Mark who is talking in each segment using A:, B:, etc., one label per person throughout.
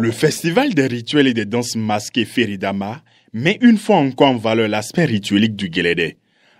A: Le festival des rituels et des danses masquées Feridama met une fois encore en valeur l'aspect rituelique du Guélédé.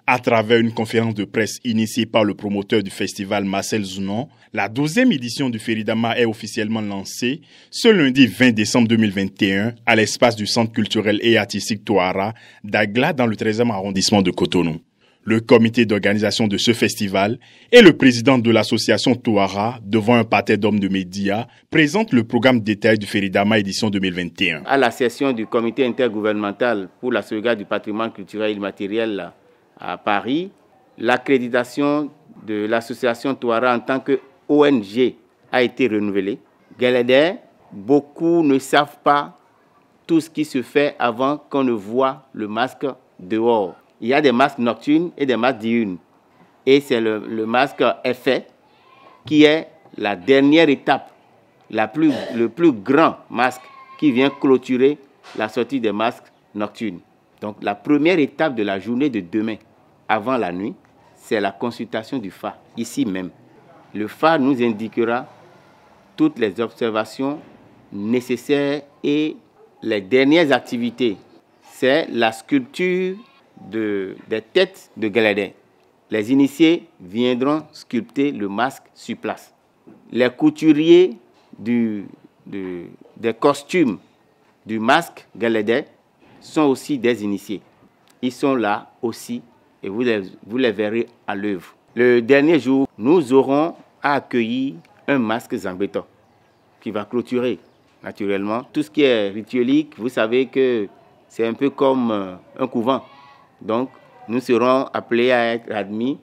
A: À travers une conférence de presse initiée par le promoteur du festival Marcel Zounon, la 12e édition du Feridama est officiellement lancée ce lundi 20 décembre 2021 à l'espace du Centre culturel et artistique Touara d'Agla dans le 13e arrondissement de Cotonou. Le comité d'organisation de ce festival et le président de l'association Touara, devant un parterre d'hommes de médias, présente le programme détaillé du Feridama édition 2021.
B: À la session du comité intergouvernemental pour la sauvegarde du patrimoine culturel et immatériel à Paris, l'accréditation de l'association Touara en tant qu'ONG a été renouvelée. Guélédé, beaucoup ne savent pas tout ce qui se fait avant qu'on ne voit le masque dehors. Il y a des masques nocturnes et des masques diurnes. Et c'est le masque effet qui est la dernière étape, le plus grand masque qui vient clôturer la sortie des masques nocturnes. Donc la première étape de la journée de demain, avant la nuit, c'est la consultation du phare, ici même. Le phare nous indiquera toutes les observations nécessaires et les dernières activités. C'est la sculpture des têtes de Guélédé. Les initiés viendront sculpter le masque sur place. Les couturiers des costumes du masque Guélédé sont aussi des initiés. Ils sont là aussi et vous les verrez à l'œuvre. Le dernier jour, nous aurons à accueillir un masque Zambéto qui va clôturer naturellement. Tout ce qui est rituelique, vous savez que c'est un peu comme un couvent. Donc, nous serons appelés à être admis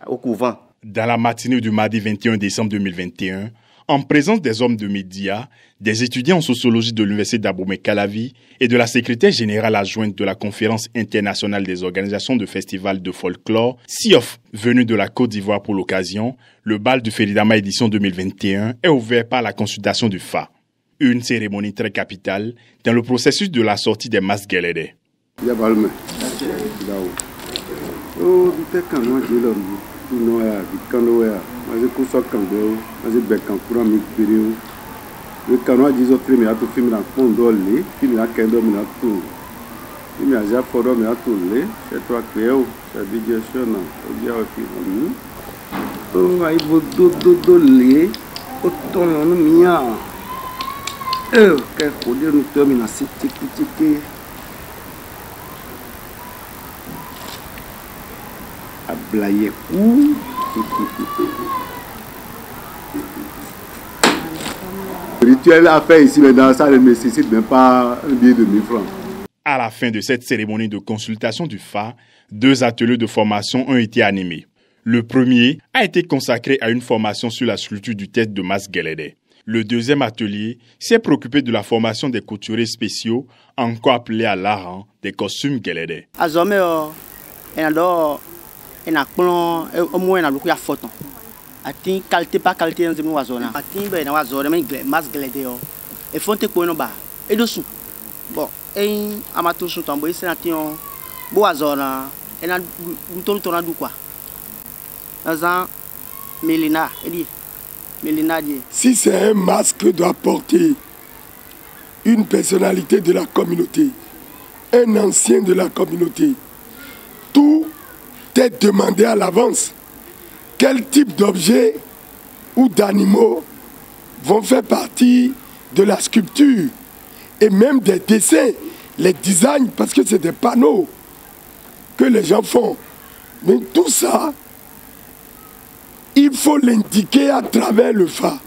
B: au couvent.
A: Dans la matinée du mardi 21 décembre 2021, en présence des hommes de médias, des étudiants en sociologie de l'Université d'Abomey-Calavi et de la secrétaire générale adjointe de la Conférence internationale des organisations de festivals de folklore, CIOF, venue de la Côte d'Ivoire pour l'occasion, le bal du Feridama édition 2021 est ouvert par la consultation du phare. Une cérémonie très capitale dans le processus de la sortie des masques Guélédé.
C: Le rituel à faire ici maintenant, ça ne nécessite même pas un billet de 1000 francs.
A: À la fin de cette cérémonie de consultation du phare, 2 ateliers de formation ont été animés. Le premier a été consacré à une formation sur la sculpture du tête de masque Guélédé. Le deuxième atelier s'est préoccupé de la formation des couturiers spéciaux, encore appelés à l'art des costumes Guélédé.
D: En akplon au moins na luku ya photo atin qualité pas qualité nzemu wazona atin be na wazona men mas Guélédé o e fonte ko no ba e do su bon en amatu su tombo ise na tion bo wazona e na ntonu tona du quoi azan Melina dit Melina dit
E: si c'est un masque que doit porter une personnalité de la communauté, un ancien de la communauté, tout est demandé à l'avance quel type d'objets ou d'animaux vont faire partie de la sculpture et même des dessins, les designs, parce que c'est des panneaux que les gens font. Mais tout ça, il faut l'indiquer à travers le phare.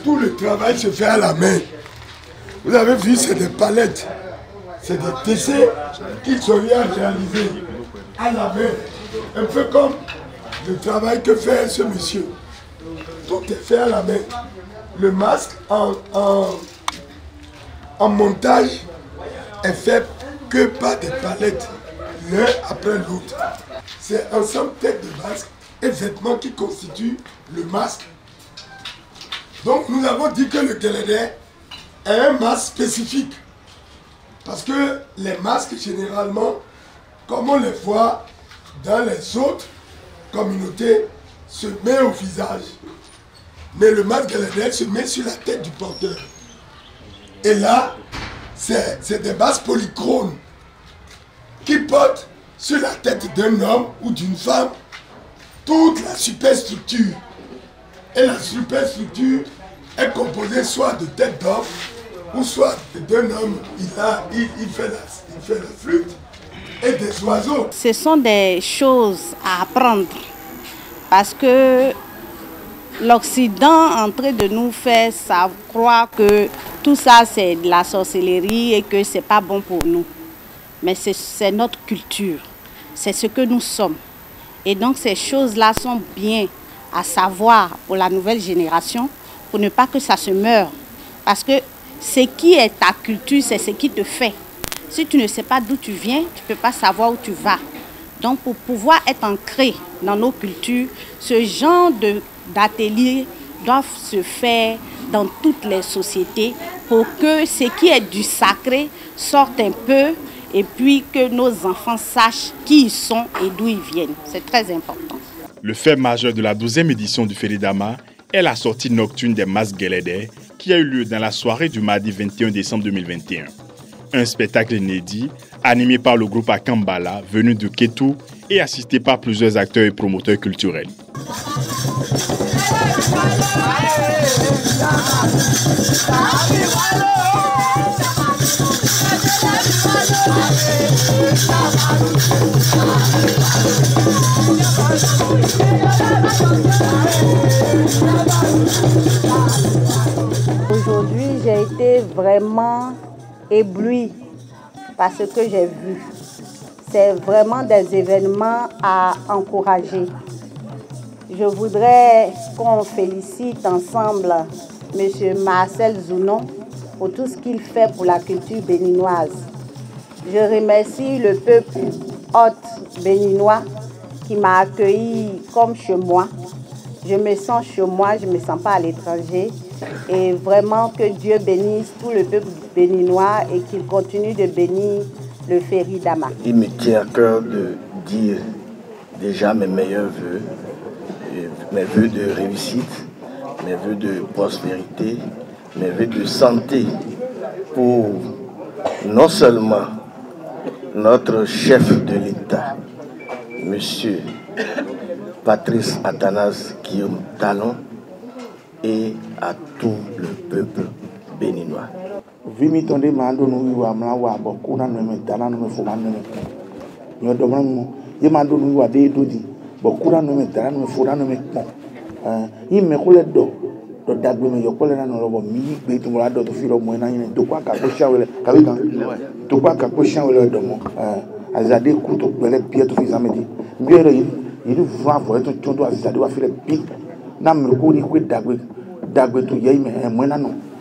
E: Tout le travail se fait à la main. Vous avez vu, c'est des palettes, c'est des dessins qui sont réalisés à la main. Un peu comme le travail que fait ce monsieur. Tout est fait à la main. Le masque en montage est fait que par des palettes, l'un après l'autre. C'est ensemble tête de masque et vêtements qui constituent le masque. Donc nous avons dit que le Guélédé est un masque spécifique. Parce que les masques généralement, comme on les voit dans les autres communautés, se met au visage. Mais le masque Guélédé se met sur la tête du porteur. Et là, c'est des bases polychromes qui portent sur la tête d'un homme ou d'une femme toute la superstructure. Et la superstructure est composée soit de tête d'homme ou soit d'un homme. Il fait la flûte et des oiseaux.
F: Ce sont des choses à apprendre parce que l'Occident est en train de nous faire croire que tout ça c'est de la sorcellerie et que c'est pas bon pour nous. Mais c'est notre culture, c'est ce que nous sommes. Et donc ces choses-là sont bien à savoir pour la nouvelle génération, pour ne pas que ça se meure. Parce que ce qui est ta culture, c'est ce qui te fait. Si tu ne sais pas d'où tu viens, tu ne peux pas savoir où tu vas. Donc pour pouvoir être ancré dans nos cultures, ce genre d'ateliers doivent se faire dans toutes les sociétés pour que ce qui est du sacré sorte un peu et puis que nos enfants sachent qui ils sont et d'où ils viennent. C'est très important.
A: Le fait majeur de la 12e édition du Feridama est la sortie nocturne des masques Guélédé qui a eu lieu dans la soirée du mardi 21 décembre 2021. Un spectacle inédit animé par le groupe Akambala venu de Kétou et assisté par plusieurs acteurs et promoteurs culturels.
F: Aujourd'hui, j'ai été vraiment éblouie par ce que j'ai vu. C'est vraiment des événements à encourager. Je voudrais qu'on félicite ensemble M. Marcel Zounon pour tout ce qu'il fait pour la culture béninoise. Je remercie le peuple hôte béninois qui m'a accueilli comme chez moi. Je me sens chez moi, je ne me sens pas à l'étranger. Et vraiment que Dieu bénisse tout le peuple béninois et qu'il continue de bénir le Feridama.
G: Il me tient à cœur de dire déjà mes meilleurs vœux, mes vœux de réussite, mes vœux de prospérité, mes vœux de santé pour non seulement notre chef de l'État, Monsieur Patrice Athanase Guillaume Talon, et à tout le peuple béninois.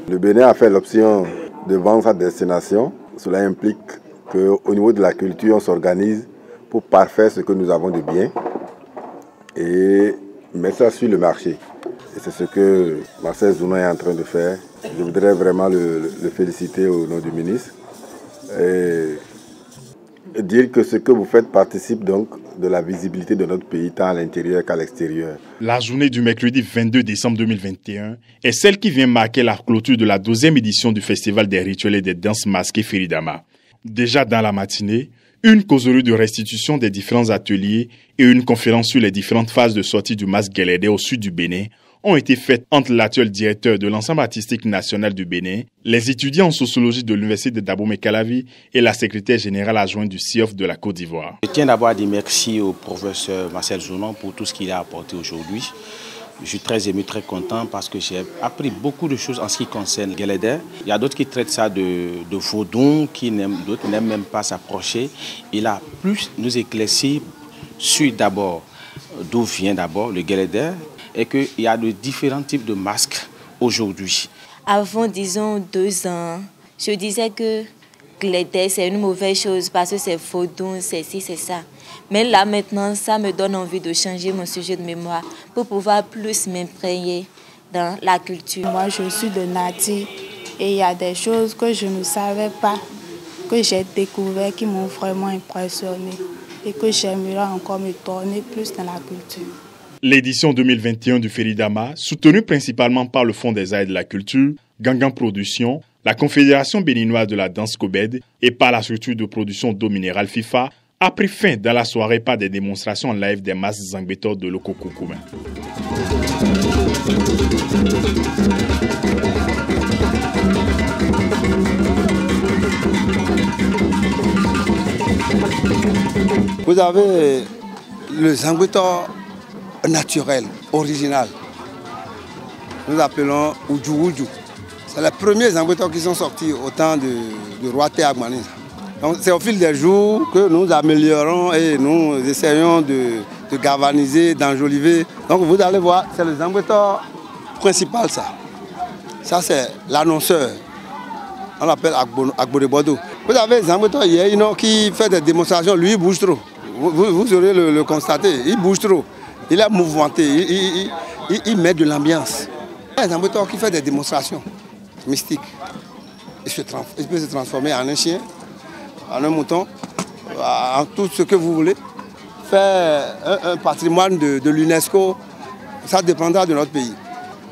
H: Le Bénin a fait l'option de vendre sa destination. Cela implique qu'au niveau de la culture, on s'organise pour parfaire ce que nous avons de bien et mettre ça sur le marché. Et c'est ce que Marcel Zounon est en train de faire. Je voudrais vraiment le féliciter au nom du ministre et dire que ce que vous faites participe donc de la visibilité de notre pays tant à l'intérieur qu'à l'extérieur.
A: La journée du mercredi 22 décembre 2021 est celle qui vient marquer la clôture de la 12e édition du Festival des rituels et des danses masquées Feridama. Déjà dans la matinée, une causerie de restitution des différents ateliers et une conférence sur les différentes phases de sortie du masque Guélédé au sud du Bénin ont été faites entre l'actuel directeur de l'ensemble artistique national du Bénin, les étudiants en sociologie de l'université de Dabo-Mekalavi et la secrétaire générale adjointe du CIOF de la Côte d'Ivoire.
I: Je tiens d'abord à dire merci au professeur Marcel Zounon pour tout ce qu'il a apporté aujourd'hui. Je suis très ému, très content parce que j'ai appris beaucoup de choses en ce qui concerne Guélédé. Il y a d'autres qui traitent ça de vaudon, d'autres n'aiment même pas s'approcher. Il a plus nous éclairci sur d'abord d'où vient d'abord le Guélédé et qu'il y a de différents types de masques aujourd'hui.
J: Avant, disons, 2 ans, je disais que Guélédé, c'est une mauvaise chose parce que c'est vaudon, c'est ci, c'est ça. Mais là, maintenant, ça me donne envie de changer mon sujet de mémoire pour pouvoir plus m'imprégner dans la culture.
K: Moi, je suis de Nati et il y a des choses que je ne savais pas, que j'ai découvert qui m'ont vraiment impressionné et que j'aimerais encore me tourner plus dans la culture.
A: L'édition 2021 du Feridama, soutenue principalement par le Fonds des arts et de la culture, Gangan Productions, La Confédération béninoise de la danse COBED et par la structure de production d'eau minérale FIFA a pris fin dans la soirée par des démonstrations en live des masques Zangbetor de l'Okokoukouma.
L: Vous avez le Zangbetor naturel, original. Nous appelons Uju Uju. C'est les premiers Zangbetor qui sont sortis au temps du roi Théagmani. Donc c'est au fil des jours que nous améliorons et nous essayons de galvaniser, d'enjoliver. Donc vous allez voir, c'est le Zangbetor principal ça. Ça c'est l'annonceur. On l'appelle Agbo de Bordeaux. Vous avez Zangbetor qui fait des démonstrations, lui il bouge trop. Vous aurez le constater, il bouge trop. Il est mouvementé, il met de l'ambiance. Un Zangbetor qui fait des démonstrations mystiques. Il peut se transformer en un chien, en un mouton, en tout ce que vous voulez. Faire un patrimoine de l'UNESCO, ça dépendra de notre pays.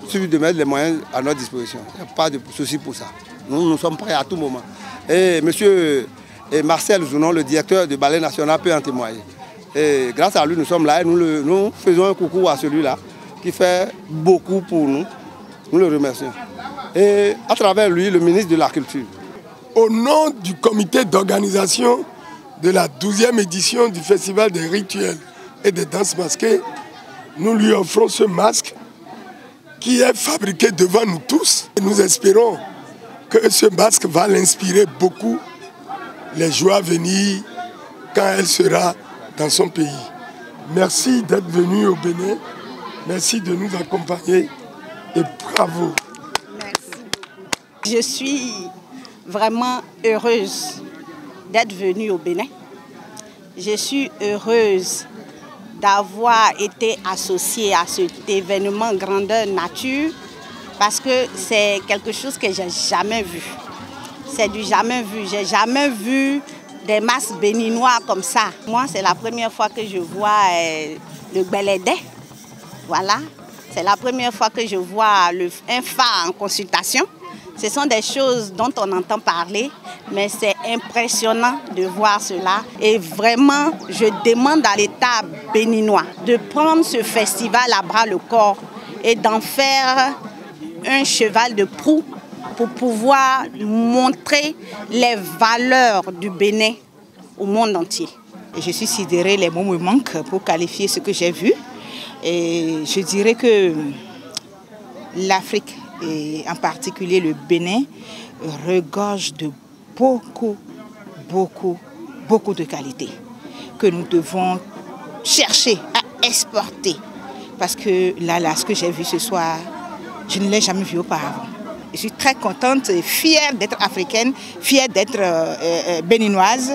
L: Il suffit de mettre les moyens à notre disposition. Il n'y a pas de souci pour ça. Nous sommes prêts à tout moment. Et monsieur Marcel Zounon, le directeur du Ballet National, peut en témoigner. Et grâce à lui, nous sommes là et nous faisons un coucou à celui-là qui fait beaucoup pour nous. Nous le remercions. Et à travers lui, le ministre de la Culture.
E: Au nom du comité d'organisation de la 12e édition du Festival des rituels et des danses masquées, nous lui offrons ce masque qui est fabriqué devant nous tous. Et nous espérons que ce masque va l'inspirer beaucoup les jours à venir quand elle sera dans son pays. Merci d'être venu au Bénin. Merci de nous accompagner et bravo.
F: Je suis vraiment heureuse d'être venue au Bénin. Je suis heureuse d'avoir été associée à cet événement grandeur nature parce que c'est quelque chose que j'ai jamais vu. C'est du jamais vu. J'ai jamais vu des masques béninois comme ça. Moi, c'est la première fois que je vois le Beledé. Voilà. C'est la première fois que je vois un phare en consultation. Ce sont des choses dont on entend parler, mais c'est impressionnant de voir cela. Et vraiment, je demande à l'État béninois de prendre ce festival à bras le corps et d'en faire un cheval de proue pour pouvoir montrer les valeurs du Bénin au monde entier.
M: Je suis sidérée, les mots me manquent pour qualifier ce que j'ai vu. Et je dirais que l'Afrique, et en particulier le Bénin, regorge de beaucoup de qualités que nous devons chercher à exporter. Parce que là, ce que j'ai vu ce soir, je ne l'ai jamais vu auparavant. Je suis très contente et fière d'être africaine, fière d'être béninoise.